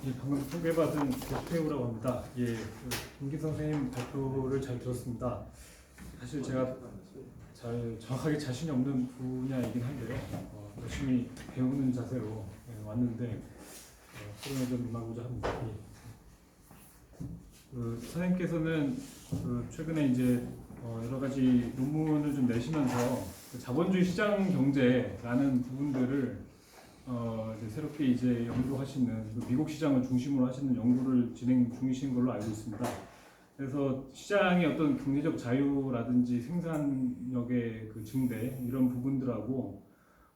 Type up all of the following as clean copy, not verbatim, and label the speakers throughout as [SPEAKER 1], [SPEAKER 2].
[SPEAKER 1] 예, 방금 소개받은 백태우라고 합니다. 예, 김기 선생님 발표를 잘 들었습니다. 사실 제가 정확하게 자신이 없는 분야이긴 한데요. 열심히 배우는 자세로 왔는데 토론을 좀 임하고자 합니다. 선생님께서는 최근에 이제 여러 가지 논문을 좀 내시면서 자본주의 시장 경제라는 부분들을 이제 새롭게 이제 연구하시는 미국 시장을 중심으로 하시는 연구를 진행 중이신 걸로 알고 있습니다. 그래서 시장의 어떤 경제적 자유라든지 생산력의 그 증대 이런 부분들하고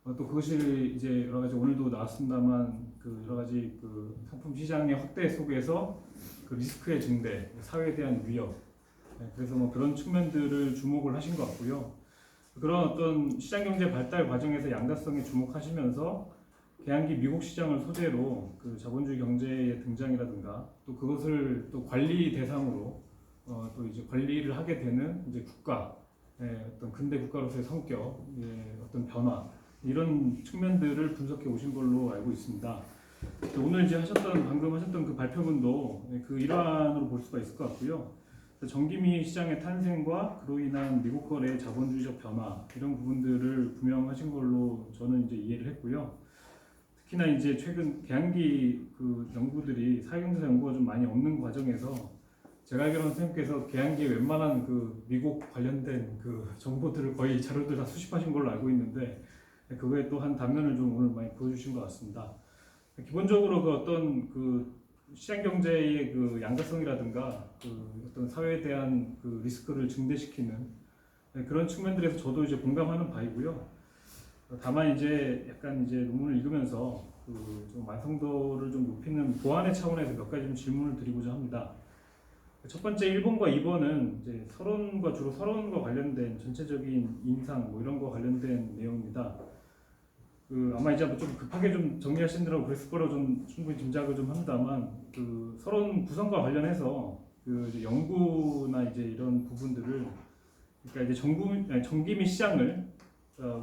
[SPEAKER 1] 또 그것이 이제 여러 가지 오늘도 나왔습니다만 그 여러 가지 그 상품 시장의 확대 속에서 그 리스크의 증대, 사회에 대한 위협, 그래서 뭐 그런 측면들을 주목을 하신 것 같고요. 그런 어떤 시장 경제 발달 과정에서 양다성에 주목하시면서 개항기 미국 시장을 소재로 그 자본주의 경제의 등장이라든가 또 그것을 또 관리 대상으로 또 이제 관리를 하게 되는 이제 국가, 어떤 근대 국가로서의 성격, 어떤 변화 이런 측면들을 분석해 오신 걸로 알고 있습니다. 오늘 이제 방금 하셨던 그 발표문도 그 일환으로 볼 수가 있을 것 같고요. 전기미 시장의 탄생과 그로 인한 미국 거래의 자본주의적 변화 이런 부분들을 분명하신 걸로 저는 이제 이해를 했고요. 특히나 이제 최근 개항기 그 연구들이 사회경제사 연구가 좀 많이 없는 과정에서 제가 알기로는 선생님께서 개항기에 웬만한 그 미국 관련된 그 정보들을 거의 자료들 다 수집하신 걸로 알고 있는데 그거에 또 한 단면을 좀 오늘 많이 보여주신 것 같습니다. 기본적으로 그 어떤 그 시장 경제의 그 양자성이라든가 그 어떤 사회에 대한 그 리스크를 증대시키는 그런 측면들에서 저도 이제 공감하는 바이고요. 다만 이제 약간 이제 논문을 읽으면서 그 좀 완성도를 좀 높이는 보완의 차원에서 몇 가지 좀 질문을 드리고자 합니다. 첫 번째 1번과 2번은 이제 주로 서론과 관련된 전체적인 인상 뭐 이런 거 관련된 내용입니다. 아마 이제 좀 급하게 좀 정리하시느라고 그랬을 거라고 좀 충분히 짐작을 좀 합니다만 그 서론 구성과 관련해서 그 이제 연구나 이제 이런 부분들을 그러니까 이제 전기 및 시장을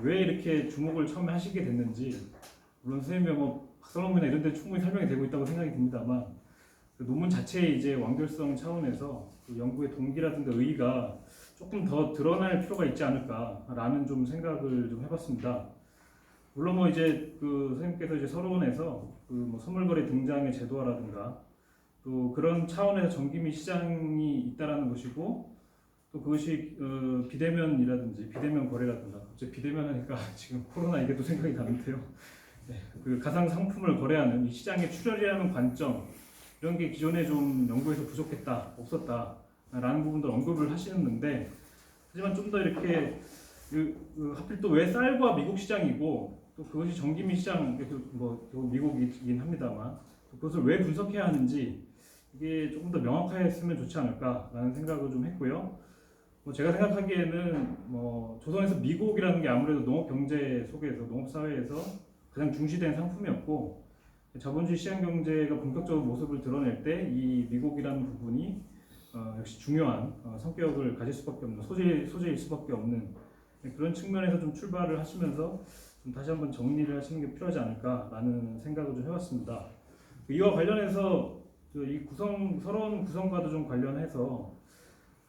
[SPEAKER 1] 왜 이렇게 주목을 처음에 하시게 됐는지 물론 선생님의 뭐 박사논문이나 이런 데 충분히 설명이 되고 있다고 생각이 듭니다만 그 논문 자체의 이제 완결성 차원에서 그 연구의 동기라든가 의의가 조금 더 드러날 필요가 있지 않을까라는 좀 생각을 좀 해봤습니다. 물론 뭐 이제 그 선생님께서 이제 서론에서 그 뭐 선물거래 등장의 제도화라든가 또 그런 차원에서 전기 및 시장이 있다라는 것이고 또 그것이 비대면이라든지 비대면 거래라든가 이제 비대면 하니까 지금 코로나 이게 또 생각이 나는데요. 그 가상 상품을 거래하는 이 시장에 출혈이라는 관점 이런 게 기존에 좀 연구에서 부족했다, 없었다라는 부분들 언급을 하시는데 하지만 좀 더 이렇게 하필 또 왜 쌀과 미국 시장이고 또 그것이 전기미 시장 뭐 미국이긴 합니다만 그것을 왜 분석해야 하는지 이게 조금 더 명확했으면 좋지 않을까라는 생각을 좀 했고요. 뭐 제가 생각하기에는 뭐 조선에서 미국이라는 게 아무래도 농업 경제 속에서 농업 사회에서 가장 중시된 상품이었고 자본주의 시장 경제가 본격적으로 모습을 드러낼 때 이 미국이라는 부분이 역시 중요한 성격을 가질 수밖에 없는 소재일 수밖에 없는 그런 측면에서 좀 출발을 하시면서 좀 다시 한번 정리를 하시는 게 필요하지 않을까라는 생각을 좀 해봤습니다. 이와 관련해서 이 서론 구성과도 좀 관련해서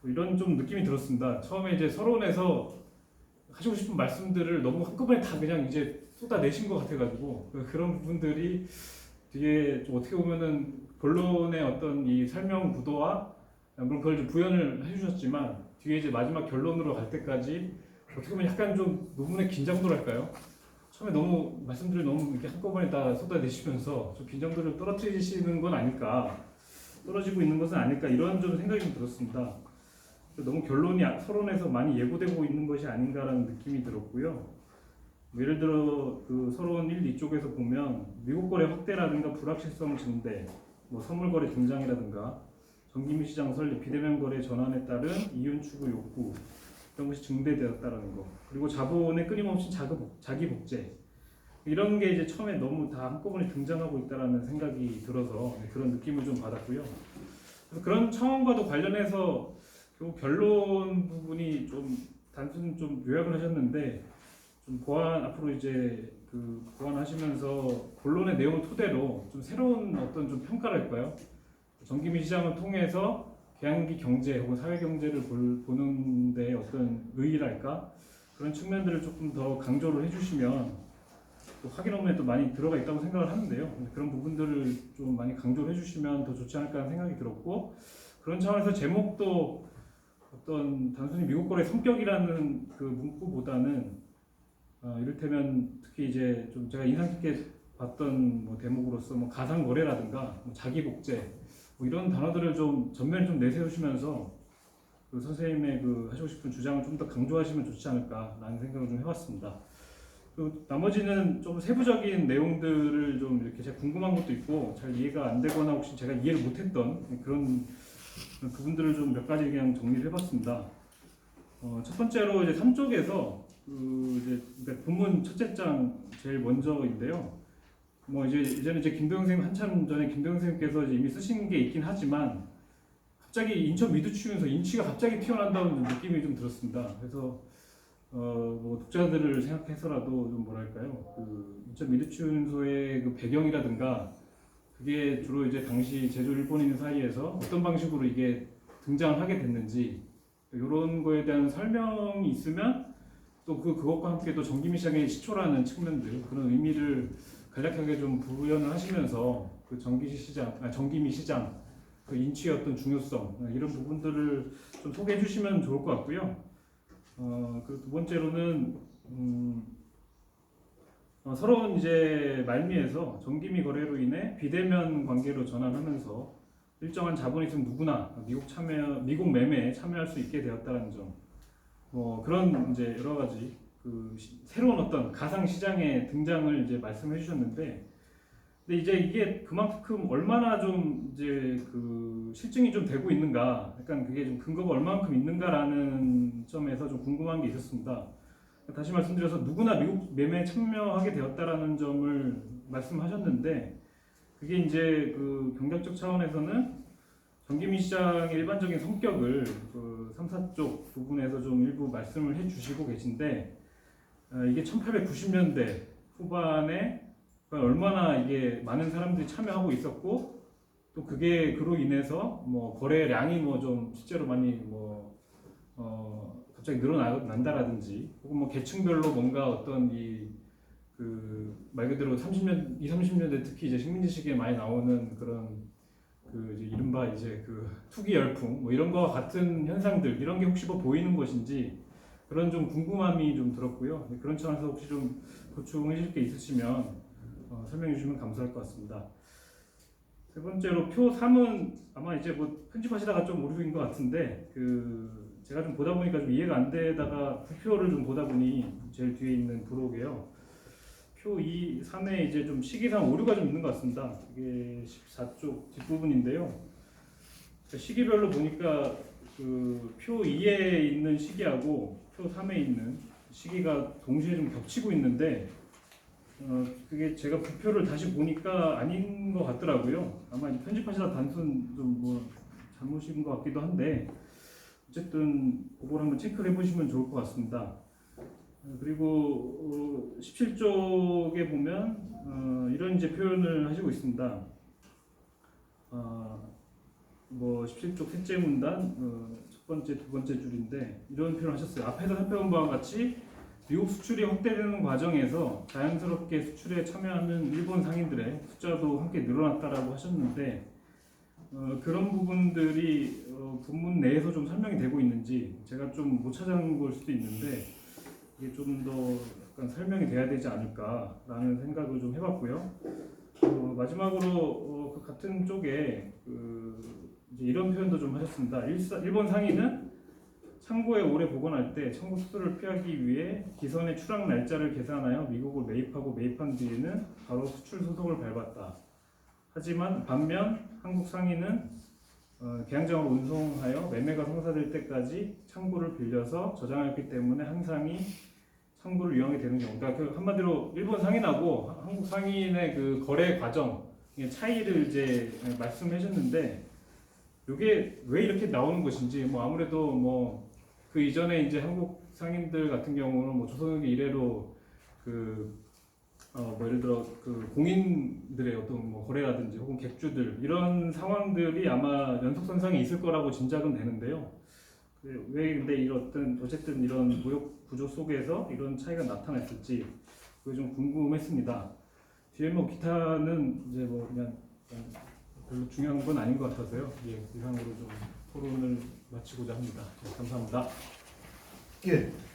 [SPEAKER 1] 이런 좀 느낌이 들었습니다. 처음에 이제 서론에서 하시고 싶은 말씀들을 너무 한꺼번에 다 그냥 이제 쏟아내신 것 같아가지고 그런 부분들이 되게 좀 어떻게 보면은 본론의 어떤 이 설명 구도와 물론 그걸 좀 구현을 해주셨지만 뒤에 이제 마지막 결론으로 갈 때까지 어떻게 보면 약간 좀 논문의 긴장도랄까요? 처음에 너무 말씀들을 너무 이렇게 한꺼번에 다 쏟아내시면서 좀 긴장도를 떨어뜨리시는 건 아닐까, 떨어지고 있는 것은 아닐까 이런 좀 생각이 좀 들었습니다. 너무 결론이 서론에서 많이 예고되고 있는 것이 아닌가라는 느낌이 들었고요. 뭐 예를 들어 그 서론 1, 2쪽에서 보면 미국 거래 확대라든가 불확실성 증대, 뭐 선물 거래 등장이라든가 전기미 시장 설립, 비대면 거래 전환에 따른 이윤 추구 욕구 이런 것이 증대되었다라는 거. 그리고 자본의 끊임없이 자기 복제 이런 게 이제 처음에 너무 다 한꺼번에 등장하고 있다라는 생각이 들어서 그런 느낌을 좀 받았고요. 그래서 그런 차원과도 관련해서 결국 결론 부분이 좀 단순 좀 요약을 하셨는데 좀 앞으로 이제 보완하시면서 본론의 내용을 토대로 좀 새로운 어떤 좀 평가랄까요? 전기미 시장을 통해서 계양기 경제 혹은 사회 경제를 보는 데 어떤 의의랄까 그런 측면들을 조금 더 강조를 해주시면 또 확인 업무에 또 많이 들어가 있다고 생각을 하는데요. 그런 부분들을 좀 많이 강조를 해주시면 더 좋지 않을까 하는 생각이 들었고 그런 차원에서 제목도 어떤 단순히 미국 거래 성격이라는 그 문구보다는 이를테면 특히 이제 좀 제가 인상 깊게 봤던 뭐 대목으로서 뭐 가상 거래라든가 뭐 자기 복제 뭐 이런 단어들을 좀 전면에 좀 내세우시면서 그 선생님의 그 하시고 싶은 주장을 좀 더 강조하시면 좋지 않을까라는 생각을 좀 해봤습니다. 그 나머지는 좀 세부적인 내용들을 좀 이렇게 제가 궁금한 것도 있고 잘 이해가 안 되거나 혹시 제가 이해를 못했던 그런 부분들을 좀 몇 가지 그냥 정리를 해봤습니다. 첫 번째로 이제 3쪽에서 이제 그러니까 본문 첫째 장 제일 먼저인데요. 뭐 이제는 이제 김도영 선생님 한참 전에 김도영 선생님께서 이제 이미 쓰신 게 있긴 하지만 갑자기 인천 미드추에서 인치가 갑자기 튀어나온다는 느낌이 좀 들었습니다. 그래서 뭐 독자들을 생각해서라도 좀 뭐랄까요, 그 인천 미드추운소의 그 배경이라든가 그게 주로 이제 당시 제조 일본인 사이에서 어떤 방식으로 이게 등장을 하게 됐는지 이런 거에 대한 설명이 있으면 또 그것과 함께 또 전기미 시장의 시초라는 측면들 그런 의미를 간략하게 좀 부연을 하시면서 그 전기미 시장 그 인치의 어떤 중요성 이런 부분들을 좀 소개해 주시면 좋을 것 같고요. 그 두 번째로는 서러운 이제 말미에서 전기미 거래로 인해 비대면 관계로 전환하면서 일정한 자본이 있으면 누구나 미국 매매에 참여할 수 있게 되었다는 점. 뭐 그런 이제 여러 가지 그 새로운 어떤 가상 시장의 등장을 이제 말씀해 주셨는데, 근데 이제 이게 그만큼 얼마나 좀 이제 그 실증이 좀 되고 있는가, 약간 그게 좀 근거가 얼마만큼 있는가라는 점에서 좀 궁금한 게 있었습니다. 다시 말씀드려서 누구나 미국 매매에 참여하게 되었다라는 점을 말씀하셨는데, 그게 이제 그 경제적 차원에서는 전기미 시장의 일반적인 성격을 그 3, 4쪽 부분에서 좀 일부 말씀을 해주시고 계신데, 이게 1890년대 후반에 얼마나 이게 많은 사람들이 참여하고 있었고, 또 그게 그로 인해서 뭐 거래량이 뭐 좀 실제로 많이 뭐 갑자기 늘어난다라든지, 혹은 뭐 계층별로 뭔가 어떤 그 말 그대로 30년대 특히 이제 식민지 시기에 많이 나오는 그런 그 이제 이른바 이제 그 투기 열풍 뭐 이런 거와 같은 현상들 이런 게 혹시 뭐 보이는 것인지 그런 좀 궁금함이 좀 들었고요. 그런 차원에서 혹시 좀 보충해 주실 게 있으시면 설명해 주시면 감사할 것 같습니다. 세 번째로 표 3은 아마 이제 뭐 편집하시다가 좀 오류인 것 같은데 그 제가 좀 보다 보니까 좀 이해가 안 되다가 부표를 좀 보다 보니 제일 뒤에 있는 부록이에요. 표 2, 3에 이제 좀 시기상 오류가 좀 있는 것 같습니다. 이게 14쪽 뒷부분인데요. 시기별로 보니까 그 표 2에 있는 시기하고 표 3에 있는 시기가 동시에 좀 겹치고 있는데 그게 제가 부표를 다시 보니까 아닌 것 같더라고요. 아마 편집하시다 단순 좀 뭐 잘못인 것 같기도 한데 어쨌든 그걸 한번 체크를 해보시면 좋을 것 같습니다. 그리고 17쪽에 보면 이런 이제 표현을 하시고 있습니다. 뭐 17쪽 셋째 문단 첫 번째, 두 번째 줄인데 이런 표현을 하셨어요. 앞에서 살펴본 바와 같이 미국 수출이 확대되는 과정에서 자연스럽게 수출에 참여하는 일본 상인들의 숫자도 함께 늘어났다라고 하셨는데 그런 부분들이 본문 내에서 좀 설명이 되고 있는지 제가 좀 못 찾아온 걸 수도 있는데 이게 좀 더 약간 설명이 돼야 되지 않을까라는 생각을 좀 해봤고요. 마지막으로 그 같은 쪽에 이제 이런 표현도 좀 하셨습니다. 일본 상인은 창고에 오래 보관할 때 청구 수수료를 피하기 위해 기선의 출항 날짜를 계산하여 미국을 매입하고 매입한 뒤에는 바로 수출 소송을 밟았다. 하지만 반면 한국 상인은 계양장으로 운송하여 매매가 성사될 때까지 창고를 빌려서 저장했기 때문에 한 상이 창고를 이용하게 되는 경우, 그러니까 그 한마디로 일본 상인하고 한국 상인의 그 거래 과정 차이를 이제 말씀해 주셨는데, 이게 왜 이렇게 나오는 것인지, 뭐 아무래도 뭐 그 이전에 이제 한국 상인들 같은 경우는 뭐 조선의 이래로 그 뭐 예를 들어 그 공인들의 어떤 뭐 거래라든지 혹은 객주들 이런 상황들이 아마 연속선상에 있을 거라고 짐작은 되는데요. 왜 근데 이런 어쨌든 이런 무역 구조 속에서 이런 차이가 나타났을지 그게 좀 궁금했습니다. 뒤에 뭐 기타는 이제 뭐 그냥 별로 중요한 건 아닌 것 같아서요. 예, 이상으로 좀 토론을 마치고자 합니다. 네, 감사합니다.
[SPEAKER 2] 예.